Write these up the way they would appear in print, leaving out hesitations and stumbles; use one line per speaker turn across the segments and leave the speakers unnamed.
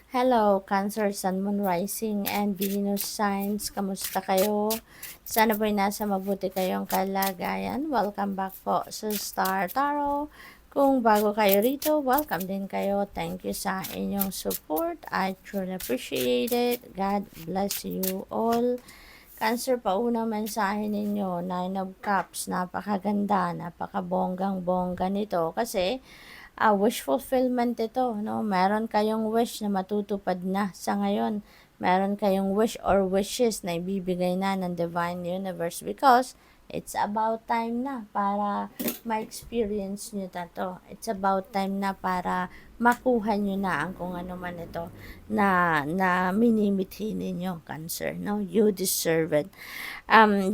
Hello, Cancer, Sun, Moon, Rising, and Venus signs. Kamusta kayo? Sana po'y nasa mabuti kayong kalagayan. Welcome back po sa Star Tarot. Kung bago kayo rito, welcome din kayo. Thank you sa inyong support. I truly appreciate it. God bless you all. Cancer, paunang mensahe ninyo, Nine of Cups, napakaganda, napakabonggang-bongga nito. Kasi, wish fulfillment ito, no? Meron kayong wish na matutupad na sa ngayon. Meron kayong wish or wishes na ibibigay na ng Divine Universe because it's about time na para ma-experience nyo na to. It's about time na para makuha nyo na ang kung ano man ito na minimithi ninyo, Cancer, no? You deserve it.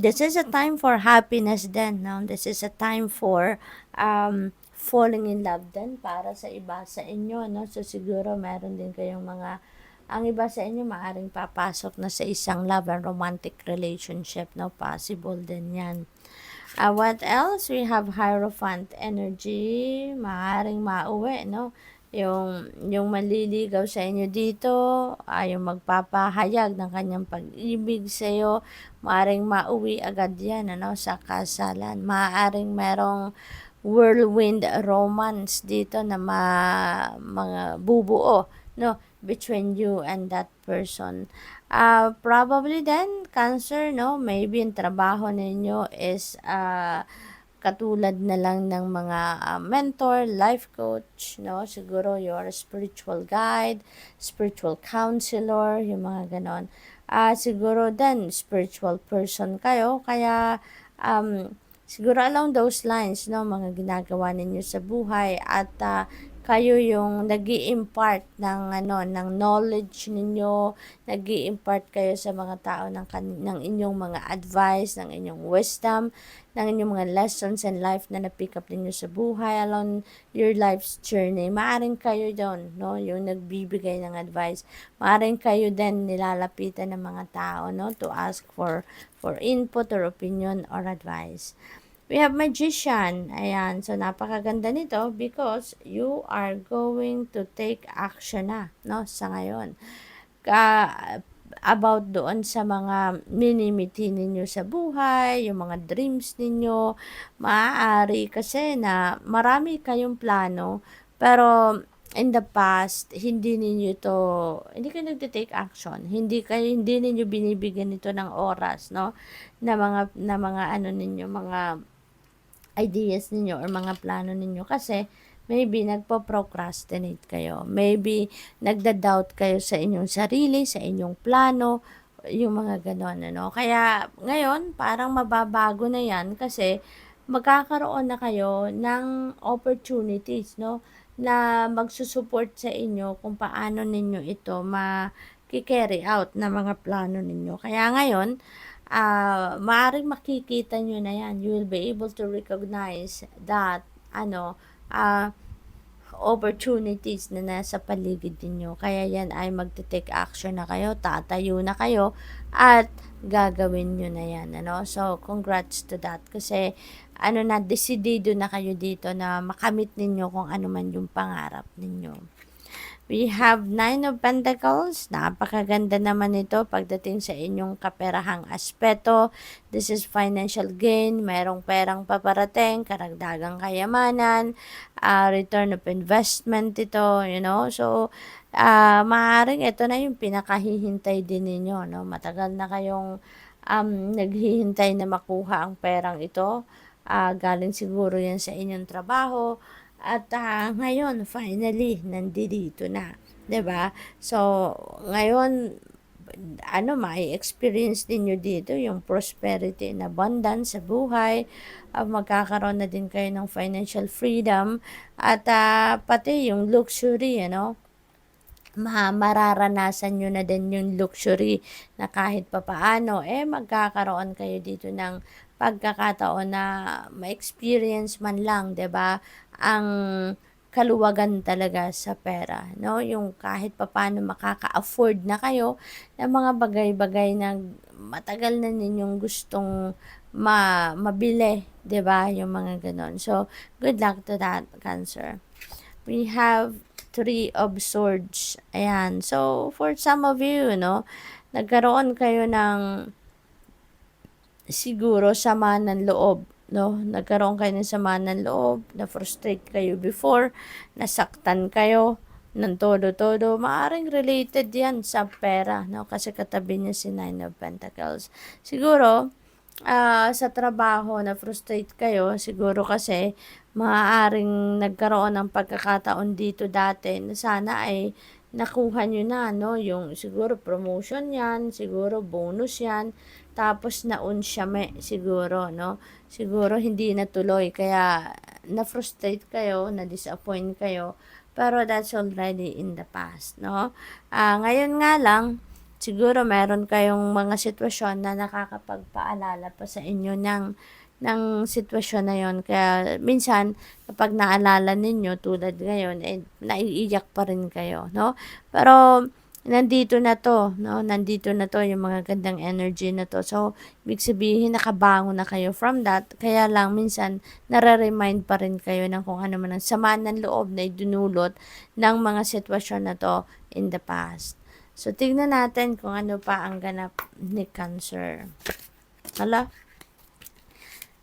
This is a time for happiness then, no? This is a time for falling in love din para sa iba sa inyo, no? So siguro meron din kayong ang iba sa inyo maaring papasok na sa isang love and romantic relationship, no? Possible din yan. What else? We have Hierophant energy, maaring mauwi, no? Yung manliligaw sa inyo dito, yung magpapahayag ng kanyang pag-ibig sa iyo, maaring mauwi agad yan, ano, sa kasalan. Maaring merong whirlwind romance dito na mga bubuo, no, between you and that person. Probably then, Cancer, no, maybe yung trabaho ninyo is katulad na lang ng mga mentor, life coach, no? Siguro your spiritual guide, spiritual counselor, yung mga ganon. Siguro din, spiritual person kayo, kaya siguro along those lines, no, mga ginagawa ninyo sa buhay at kayo yung nag-i-impart ng knowledge ninyo, nag-i-impart kayo sa mga tao ng inyong mga advice, ng inyong wisdom, ng inyong mga lessons and life na na-pick up ninyo sa buhay along your life's journey. Maaring kayo doon, no, yung nagbibigay ng advice. Maaring kayo din nilalapitan ng mga tao, no, to ask for input or opinion or advice. We have Magician. Ayan. So, napakaganda nito because you are going to take action na, no, sa ngayon. About doon sa mga minimiti ninyo sa buhay, yung mga dreams ninyo, maaari kasi na marami kayong plano, pero in the past, hindi kayo nagte-take action. Hindi ninyo binibigyan ito ng oras, no? Na mga ano ninyo, mga ideas ninyo or mga plano ninyo kasi maybe nagpo-procrastinate kayo. Maybe nagda-doubt kayo sa inyong sarili, sa inyong plano, yung mga ganon, ano. Kaya ngayon, parang mababago na yan kasi magkakaroon na kayo ng opportunities, no, na magsusupport sa inyo kung paano ninyo ito ma-carry out na mga plano ninyo. Kaya ngayon, maaaring makikita nyo na yan. You will be able to recognize that, opportunities na nasa paligid ninyo. Kaya yan ay magte-take action na kayo, tatayo na kayo, at gagawin nyo na yan, ano? So, congrats to that. Kasi, desidido na kayo dito na makamit ninyo kung ano man yung pangarap ninyo. We have Nine of Pentacles. Napakaganda naman ito pagdating sa inyong kaperahang aspeto. This is financial gain. Merong perang paparating, karagdagang kayamanan, return of investment ito, you know. So, maaaring ito na yung pinakahihintay din ninyo, no? Matagal na kayong naghihintay na makuha ang perang ito. Galing siguro yan sa inyong trabaho. At ngayon, finally, nandito na. 'Di ba? So, ngayon, may experience ninyo dito yung prosperity and abundance sa buhay. Magkakaroon na din kayo ng financial freedom at pati yung luxury, mararanasan nyo na din yung luxury na kahit papaano, magkakaroon kayo dito ng pagkakataon na ma-experience man lang, 'di ba, ang kaluwagan talaga sa pera, no? Yung kahit papaano makaka-afford na kayo ng mga bagay-bagay na matagal na ninyong gustong mabili, 'di ba? Yung mga ganon. So, good luck to that, Cancer. We have Three of Swords. Ayan. So, for some of you, no, nagkaroon kayo ng siguro sama ng loob, no? Nagkaroon kayo ng sama ng loob, na-frustrate kayo before, nasaktan kayo ng todo-todo. Maaring related yan sa pera, no? Kasi katabi niya si Nine of Pentacles. Siguro, sa trabaho na-frustrate kayo, siguro kasi maaaring nagkaroon ng pagkakataon dito dati na sana ay nakuha nyo na, no? Yung siguro promotion yan, siguro bonus yan, tapos naunsyame siguro, no? Siguro hindi natuloy, kaya na-frustrate kayo, na-disappoint kayo, pero that's already in the past, no? Ngayon nga lang, siguro meron kayong mga sitwasyon na nakakapagpaalala pa sa inyo ng sitwasyon na yon. Kaya minsan kapag naalala ninyo tulad ngayon, naiiyak pa rin kayo, no? Pero nandito na to, no? Nandito na to yung mga gandang energy na to. So, ibig sabihin nakabangon na kayo from that. Kaya lang minsan nare-remind pa rin kayo ng kung ano man ang sama ng loob na idunulot ng mga sitwasyon na to in the past. So, tignan natin kung ano pa ang ganap ni Cancer. Hala?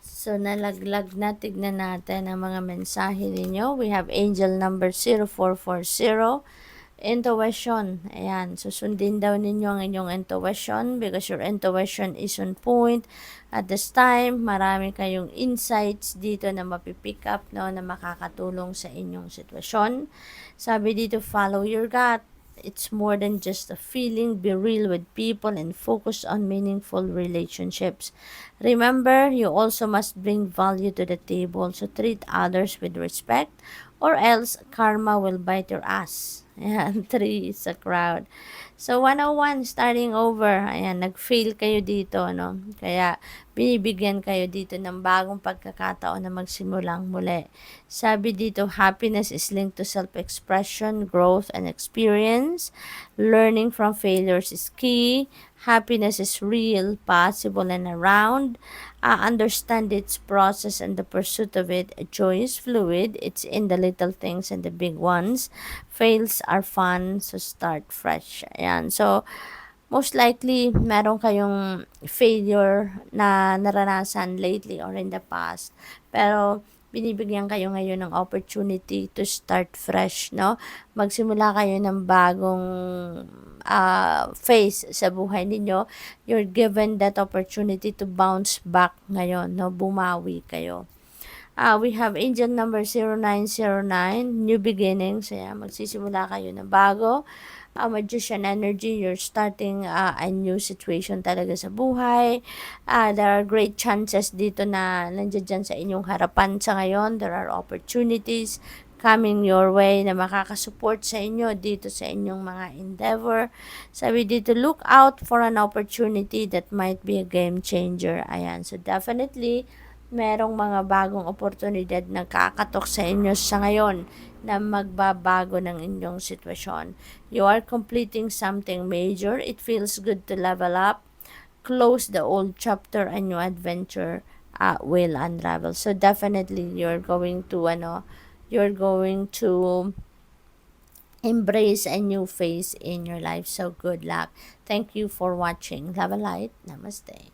So, nalaglag na. Tignan natin ang mga mensahe ninyo. We have angel number 0440. Intuition. Ayan. Susundin daw ninyo ang inyong intuition because your intuition is on point. At this time, marami kayong insights dito na mapipick up, no, na makakatulong sa inyong sitwasyon. Sabi dito, follow your gut. It's more than just a feeling. Be real with people and focus on meaningful relationships. Remember, you also must bring value to the table. So treat others with respect or else karma will bite your ass. Ayan, 3 is a crowd. So, 101, starting over. Ayan, nag-fail kayo dito, no? Kaya, binibigyan kayo dito ng bagong pagkakataon na magsimulang muli. Sabi dito, happiness is linked to self-expression, growth, and experience. Learning from failures is key. Happiness is real, possible, and around. Understand its process and the pursuit of it. Joy is fluid. It's in the little things and the big ones. Fails are fun, so start fresh. Ayan. So, most likely, meron kayong failure na naranasan lately or in the past. Pero, binibigyan kayo ngayon ng opportunity to start fresh, no? Magsimula kayo ng bagong phase sa buhay ninyo. You're given that opportunity to bounce back ngayon, no? Bumawi kayo. We have angel number 0909, new beginnings. Ayan, magsisimula kayo ng bago. Magician energy, you're starting a new situation talaga sa buhay. There are great chances dito na nandiyan dyan sa inyong harapan sa ngayon. There are opportunities coming your way na makakasupport sa inyo dito sa inyong mga endeavor. Sabi dito, look out for an opportunity that might be a game changer. Ayan, so definitely, merong mga bagong oportunidad na kakatok sa inyo sa ngayon na magbabago ng inyong sitwasyon. You are completing something major. It feels good to level up. Close the old chapter, a new adventure will unravel. So definitely you're going to embrace a new phase in your life. So good luck. Thank you for watching. Love and light. Namaste.